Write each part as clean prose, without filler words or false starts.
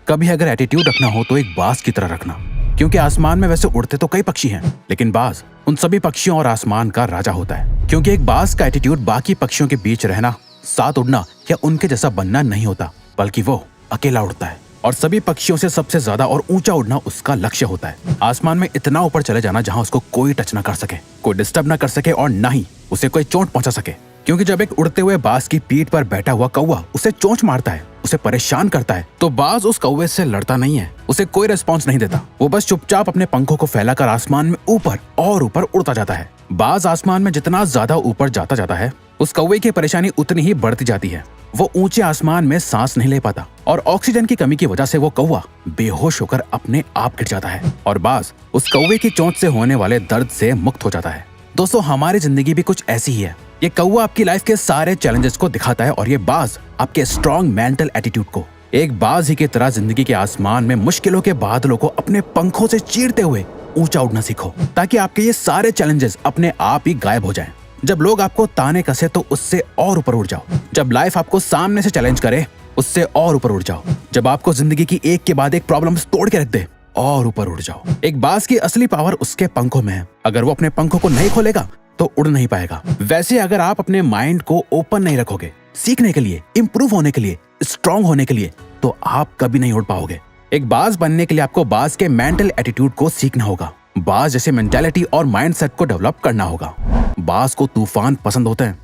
कभी अगर एटीट्यूड रखना हो तो एक बाज की तरह रखना, क्योंकि आसमान में वैसे उड़ते तो कई पक्षी हैं, लेकिन बाज उन सभी पक्षियों और आसमान का राजा होता है। क्योंकि एक बाज का एटीट्यूड बाकी पक्षियों के बीच रहना, साथ उड़ना या उनके जैसा बनना नहीं होता, बल्कि वो अकेला उड़ता है और सभी पक्षियों से सबसे ज्यादा और ऊंचा उड़ना उसका लक्ष्य होता है। आसमान में इतना ऊपर चले जाना जहां उसको कोई टच ना कर सके, कोई डिस्टर्ब ना कर सके और ना ही उसे कोई चोट पहुंचा सके। क्योंकि जब एक उड़ते हुए बाज की पीठ पर बैठा हुआ कौवा उसे चोंच मारता है, उसे परेशान करता है, तो बाज उस कौवे से लड़ता नहीं है, उसे कोई रिस्पॉन्स नहीं देता। वो बस चुपचाप अपने पंखों को फैलाकर आसमान में ऊपर और ऊपर उड़ता जाता है। बाज आसमान में जितना ज्यादा ऊपर जाता जाता है, उस कौवे की परेशानी उतनी ही बढ़ती जाती है। वो ऊंचे आसमान में सांस नहीं ले पाता और ऑक्सीजन की कमी की वजह से वो कौवा बेहोश होकर अपने आप गिर जाता है और बाज उस कौवे की चोंच से होने वाले दर्द से मुक्त हो जाता है। दोस्तों, हमारी जिंदगी भी कुछ ऐसी ही है। ये कौवा आपकी लाइफ के सारे चैलेंजेस को दिखाता है और ये बाज आपके स्ट्रॉन्ग मेंटल एटीट्यूड को। एक बाज ही की तरह जिंदगी के आसमान में मुश्किलों के बादलों को अपने पंखों से चीरते हुए ऊंचा उड़ना सीखो, ताकि आपके ये सारे चैलेंजेस अपने आप ही गायब हो जाएं। जब लोग आपको ताने कसे तो उससे और ऊपर उड़ जाओ। जब लाइफ आपको सामने से चैलेंज करे, उससे और ऊपर उड़ जाओ। जब आपको जिंदगी की एक के बाद एक प्रॉब्लम्स तोड़ के रख दे, और ऊपर उड़ जाओ। एक बाज की असली पावर उसके पंखों में है। अगर वो अपने पंखों को नहीं खोलेगा तो उड़ नहीं पाएगा। वैसे अगर आप अपने माइंड को ओपन नहीं रखोगे सीखने के लिए, इंप्रूव होने के लिए, स्ट्रांग होने के लिए, तो आप कभी नहीं उड़ पाओगे। एक बाज बनने के लिए आपको बाज के मेंटल एटीट्यूड को सीखना होगा, बाज जैसे मेंटालिटी और माइंडसेट को डेवलप करना होगा। बाज को तूफान पसंद होते हैं।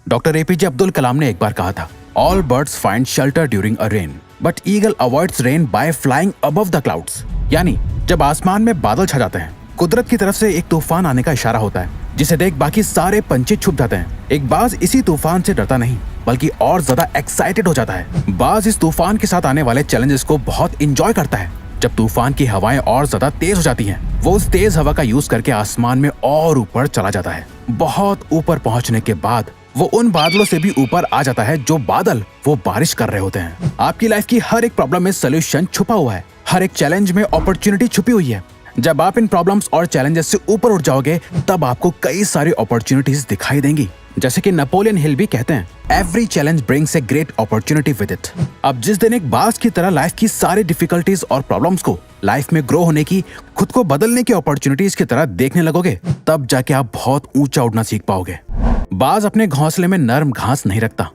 डॉक्टर एपीजे अब्दुल कलाम ने एक बार कहा था, all birds find shelter during a rain, but eagle avoids rain by flying above the clouds. यानी जब आसमान में बादल छा जाते हैं, कुदरत की तरफ से एक तूफान आने का इशारा होता है, जिसे देख बाकी सारे पंछी छुप जाते हैं। एक बाज इसी तूफान से डरता नहीं, बल्कि और ज्यादा एक्साइटेड हो जाता है। बाज इस तूफान के साथ आने वाले चैलेंजेस को बहुत इंजॉय करता है। जब तूफान की हवाएं और ज्यादा तेज हो जाती हैं, वो उस तेज हवा का यूज करके आसमान में और ऊपर चला जाता है। बहुत ऊपर पहुंचने के बाद वो उन बादलों से भी ऊपर आ जाता है जो बादल वो बारिश कर रहे होते हैं। आपकी लाइफ की हर एक प्रॉब्लम में सोल्यूशन छुपा हुआ है, हर एक चैलेंज में अपॉर्चुनिटी छुपी हुई है। जब आप इन प्रॉब्लम्स और चैलेंजेस से ऊपर उठ जाओगे, तब आपको कई सारी अपॉर्चुनिटीज दिखाई देंगी। जैसे कि नेपोलियन हिल भी कहते हैं, every challenge brings a great opportunity with it. अब जिस दिन एक बाज की तरह लाइफ की सारी डिफिकल्टीज और प्रॉब्लम्स को लाइफ में ग्रो होने की, खुद को बदलने की अपॉर्चुनिटीज की तरह देखने लगोगे, तब जाके आप बहुत ऊंचा उड़ना सीख पाओगे। बाज अपने घोंसले में नरम घास नहीं रखता।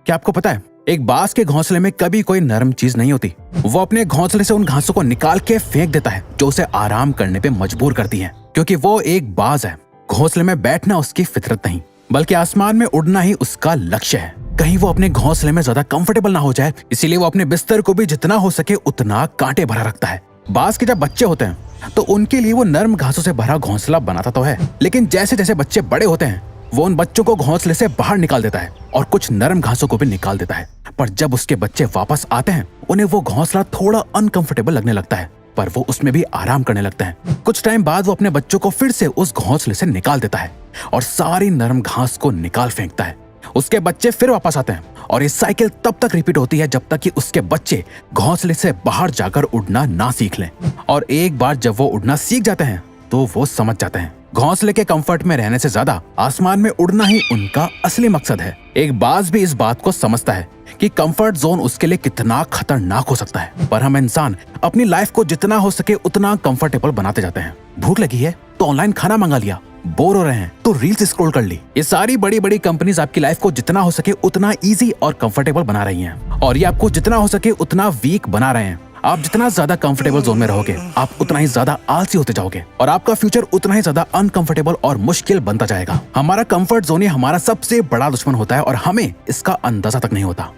क्या आपको पता है, एक बाज के घोंसले में कभी कोई नरम चीज नहीं होती। वो अपने घोंसले से उन घासों को निकाल के फेंक देता है जो उसे आराम करने पे मजबूर करती है, क्योंकि वो एक बाज है। घोंसले में बैठना उसकी फितरत नहीं, बल्कि आसमान में उड़ना ही उसका लक्ष्य है। कहीं वो अपने घोंसले में ज्यादा कंफर्टेबल ना हो जाए, इसीलिए वो अपने बिस्तर को भी जितना हो सके उतना कांटे भरा रखता है। बाज के जब बच्चे होते हैं तो उनके लिए वो नरम घासों से भरा घोंसला बनाता तो है, लेकिन जैसे जैसे बच्चे बड़े होते हैं, वो उन बच्चों को घोंसले से बाहर निकाल देता है और कुछ नरम घासों को भी निकाल देता है। पर जब उसके बच्चे वापस आते हैं, उन्हें वो घोंसला थोड़ा अनकंफर्टेबल लगने लगता है, पर वो उसमें भी आराम करने लगते हैं। कुछ टाइम बाद वो अपने बच्चों को फिर से उस घोंसले से निकाल देता है और सारी नरम घास को निकाल फेंकता है। उसके बच्चे फिर वापस आते हैं और ये साइकिल तब तक रिपीट होती है जब तक कि उसके बच्चे घोंसले से बाहर जाकर उड़ना ना सीख लें। और एक बार जब वो उड़ना सीख जाते हैं तो वो समझ जाते हैं घोंसले के कंफर्ट में रहने से ज्यादा आसमान में उड़ना ही उनका असली मकसद है। एक बाज भी इस बात को समझता है कि कंफर्ट जोन उसके लिए कितना खतरनाक हो सकता है, पर हम इंसान अपनी लाइफ को जितना हो सके उतना कंफर्टेबल बनाते जाते हैं। भूख लगी है तो ऑनलाइन खाना मंगा लिया, बोर हो रहे हैं तो रील्स स्क्रॉल कर ली। ये सारी बड़ी बड़ी कंपनीज आपकी लाइफ को जितना हो सके उतना इजी और कंफर्टेबल बना रही हैं, और ये आपको जितना हो सके उतना वीक बना रहे हैं। आप जितना ज्यादा कंफर्टेबल जोन में रहोगे, आप उतना ही ज्यादा आलसी होते जाओगे और आपका फ्यूचर उतना ही ज्यादा अनकंफर्टेबल और मुश्किल बनता जाएगा। हमारा कंफर्ट जोन ही हमारा सबसे बड़ा दुश्मन होता है और हमें इसका अंदाजा तक नहीं होता।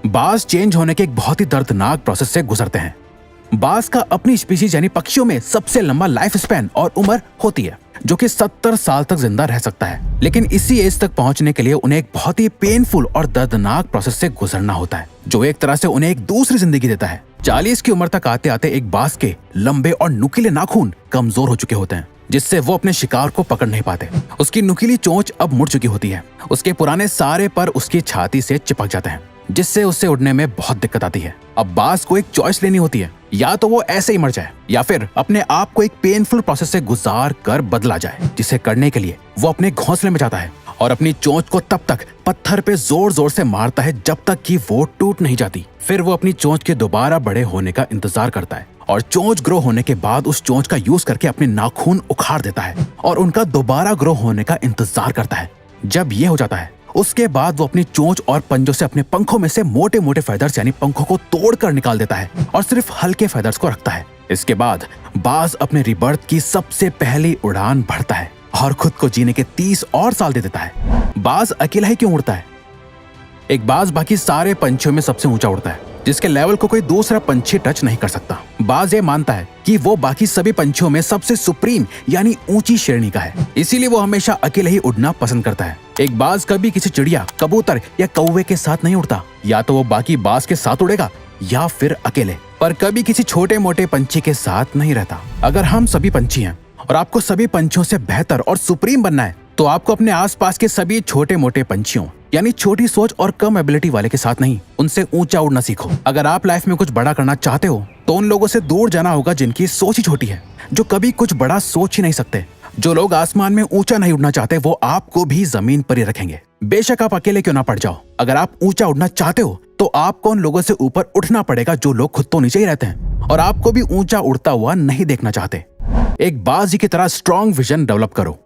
बाज चेंज होने के एक बहुत ही दर्दनाक प्रोसेस से गुजरते हैं। बाज का अपनी स्पीशीज यानी पक्षियों में सबसे लंबा लाइफ स्पैन और उम्र होती है, जो कि 70 साल तक जिंदा रह सकता है। लेकिन इसी एज तक पहुंचने के लिए उन्हें एक बहुत ही पेनफुल और दर्दनाक प्रोसेस से गुजरना होता है, जो एक तरह से उन्हें एक दूसरी जिंदगी देता है। 40 की उम्र तक आते आते एक बाज के लंबे और नुकीले नाखून कमजोर हो चुके होते हैं, जिससे वो अपने शिकार को पकड़ नहीं पाते। उसकी नुकीली चोंच अब मुड़ चुकी होती है, उसके पुराने सारे पर उसकी छाती से चिपक जाते हैं, जिससे उससे उड़ने में बहुत दिक्कत आती है। अब बाज को एक चॉइस लेनी होती है, या तो वो ऐसे ही मर जाए या फिर अपने आप को एक पेनफुल प्रोसेस से गुजार कर बदला जाए, जिसे करने के लिए वो अपने घोंसले में जाता है और अपनी चोंच को तब तक पत्थर पे जोर जोर से मारता है जब तक कि वो टूट नहीं जाती। फिर वो अपनी चोंच के दोबारा बड़े होने का इंतजार करता है और चोंच ग्रो होने के बाद उस चोंच का यूज करके अपने नाखून उखाड़ देता है और उनका दोबारा ग्रो होने का इंतजार करता है। जब ये हो जाता है उसके बाद वो अपनी चोंच और पंजों से अपने पंखों में से मोटे मोटे फेदर्स यानी पंखों को तोड़कर निकाल देता है और सिर्फ हल्के फेदर्स को रखता है। इसके बाद बाज अपने रिबर्थ की सबसे पहली उड़ान भरता है और खुद को जीने के 30 और साल दे देता है। बाज अकेला ही क्यों उड़ता है? एक बाज बाकी सारे पंछियों में सबसे ऊंचा उड़ता है, जिसके लेवल को कोई दूसरा पंछी टच नहीं कर सकता। बाज ये मानता है कि वो बाकी सभी पंछियों में सबसे सुप्रीम यानी ऊंची श्रेणी का है, इसीलिए वो हमेशा अकेले ही उड़ना पसंद करता है। एक बाज कभी किसी चिड़िया, कबूतर या कौवे के साथ नहीं उड़ता, या तो वो बाकी बाज के साथ उड़ेगा या फिर अकेले, पर कभी किसी छोटे मोटे पंछी के साथ नहीं रहता। अगर हम सभी पंछी हैं और आपको सभी पंछियों से बेहतर और सुप्रीम बनना है तो आपको अपने आसपास के सभी छोटे मोटे पंछियों यानी छोटी सोच और कम एबिलिटी वाले के साथ नहीं, उनसे ऊंचा उड़ना सीखो। अगर आप लाइफ में कुछ बड़ा करना चाहते हो तो उन लोगों से दूर जाना होगा जिनकी सोच ही छोटी है, जो कभी कुछ बड़ा सोच ही नहीं सकते। जो लोग आसमान में ऊंचा नहीं उड़ना चाहते वो आपको भी जमीन पर ही रखेंगे, बेशक आप अकेले क्यों ना पड़ जाओ। अगर आप ऊंचा उड़ना चाहते हो तो आपको उन लोगों से ऊपर उठना पड़ेगा जो लोग खुद तो नीचे ही रहते हैं और आपको भी ऊंचा उड़ता हुआ नहीं देखना चाहते। एक बाज की तरह स्ट्रॉन्ग विजन डेवलप करो।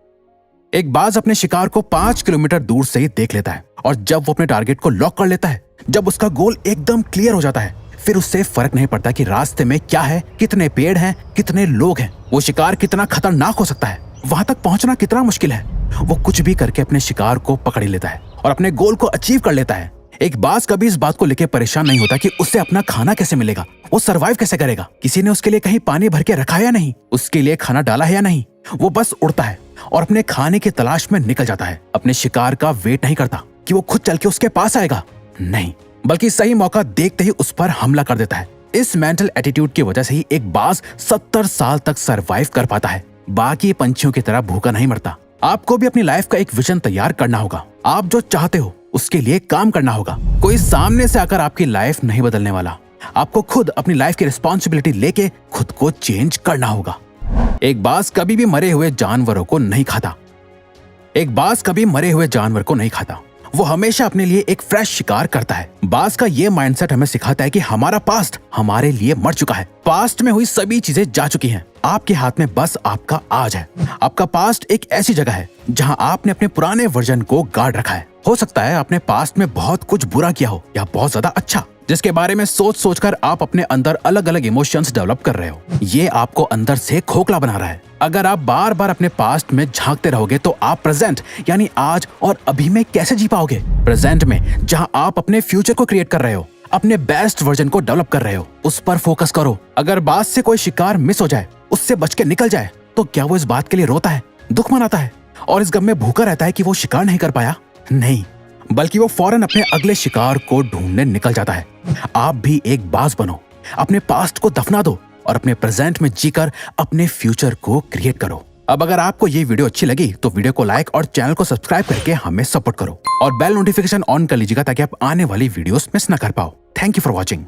एक बाज अपने शिकार को 5 किलोमीटर दूर से ही देख लेता है और जब वो अपने टारगेट को लॉक कर लेता है, जब उसका गोल एकदम क्लियर हो जाता है, फिर उससे फर्क नहीं पड़ता कि रास्ते में क्या है, कितने पेड़ हैं, कितने लोग हैं, वो शिकार कितना खतरनाक हो सकता है, वहां तक पहुंचना कितना मुश्किल है। वो कुछ भी करके अपने शिकार को पकड़ लेता है और अपने गोल को अचीव कर लेता है। एक बाज कभी इस बात को लेकर परेशान नहीं होता कि उसे अपना खाना कैसे मिलेगा, वो सरवाइव कैसे करेगा, किसी ने उसके लिए कहीं पानी भर के रखा है या नहीं, उसके लिए खाना डाला है या नहीं। वो बस उड़ता है और अपने खाने की तलाश में निकल जाता है। अपने शिकार का वेट नहीं करता कि वो खुद चल के उसके पास आएगा, नहीं, बल्कि सही मौका देखते ही उस पर हमला कर देता है। इस मेंटल एटीट्यूड की वजह से ही एक बाज 70 साल तक सरवाइव कर पाता है, बाकी पंछियों की तरह भूखा नहीं मरता। आपको भी अपनी लाइफ का एक विजन तैयार करना होगा। आप जो चाहते हो उसके लिए काम करना होगा। कोई सामने से आकर आपकी लाइफ नहीं बदलने वाला, आपको खुद अपनी लाइफ की रिस्पॉन्सिबिलिटी लेके खुद को चेंज करना होगा। एक बाज कभी भी मरे हुए जानवरों को नहीं खाता। एक बाज कभी मरे हुए जानवर को नहीं खाता, वो हमेशा अपने लिए एक फ्रेश शिकार करता है। बाज का ये माइंडसेट हमें सिखाता है कि हमारा पास्ट हमारे लिए मर चुका है, पास्ट में हुई सभी चीजें जा चुकी हैं, आपके हाथ में बस आपका आज है। आपका पास्ट एक ऐसी जगह है जहां आपने अपने पुराने वर्जन को गार्ड रखा है। हो सकता है आपने पास्ट में बहुत कुछ बुरा किया हो या बहुत ज्यादा अच्छा, जिसके बारे में सोच सोचकर आप अपने अंदर अलग अलग इमोशंस डेवलप कर रहे हो। ये आपको अंदर से खोखला बना रहा है। अगर आप बार बार अपने पास्ट में झांकते रहोगे तो आप प्रेजेंट यानी आज और अभी में कैसे जी पाओगे? प्रेजेंट में जहां आप अपने फ्यूचर को क्रिएट कर रहे हो, अपने बेस्ट वर्जन को डेवलप कर रहे हो, उस पर फोकस करो। अगर बाज से कोई शिकार मिस हो जाए, उससे बच के निकल जाए, तो क्या वो इस बात के लिए रोता है, दुख मनाता है और इस गम में भूखा रहता है कि वो शिकार नहीं कर पाया? नहीं, बल्कि वो फौरन अपने अगले शिकार को ढूंढने निकल जाता है। आप भी एक बाज बनो, अपने पास्ट को दफना दो और अपने प्रेजेंट में जीकर अपने फ्यूचर को क्रिएट करो। अब अगर आपको ये वीडियो अच्छी लगी तो वीडियो को लाइक और चैनल को सब्सक्राइब करके हमें सपोर्ट करो और बेल नोटिफिकेशन ऑन कर लीजिएगा ताकि आप आने वाली वीडियोस मिस ना कर पाओ। Thank you for watching.